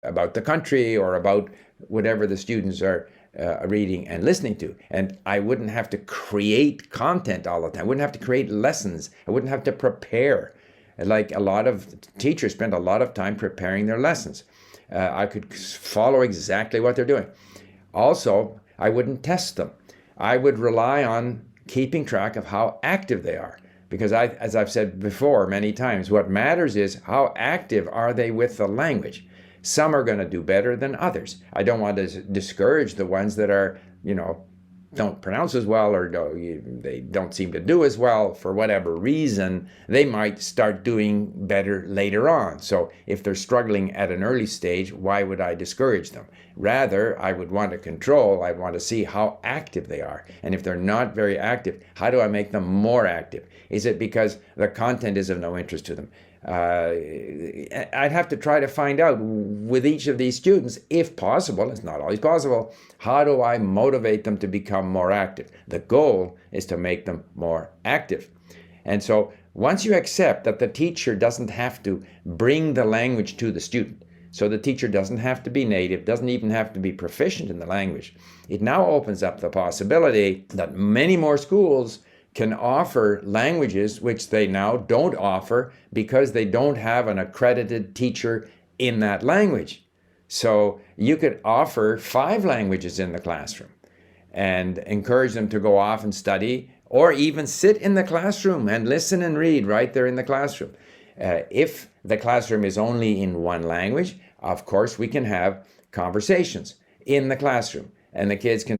about the country or about whatever the students are reading and listening to. And I wouldn't have to create content all the time. I wouldn't have to create lessons. I wouldn't have to prepare. Like a lot of teachers spend a lot of time preparing their lessons. I could follow exactly what they're doing. Also, I wouldn't test them. I would rely on keeping track of how active they are. Because as I've said before many times, what matters is how active are they with the language. Some are going to do better than others. I don't want to discourage the ones that are, don't pronounce as well, or they don't seem to do as well for whatever reason. They might start doing better later on. So if they're struggling at an early stage, why would I discourage them? Rather, I would want to control. I want to see how active they are. And if they're not very active, how do I make them more active? Is it because the content is of no interest to them? I'd have to try to find out with each of these students, if possible, it's not always possible, how do I motivate them to become more active? The goal is to make them more active. And so once you accept that the teacher doesn't have to bring the language to the student, so the teacher doesn't have to be native, doesn't even have to be proficient in the language, it now opens up the possibility that many more schools can offer languages which they now don't offer because they don't have an accredited teacher in that language. So you could offer 5 languages in the classroom and encourage them to go off and study, or even sit in the classroom and listen and read right there in the classroom. If the classroom is only in one language, of course we can have conversations in the classroom, and the kids can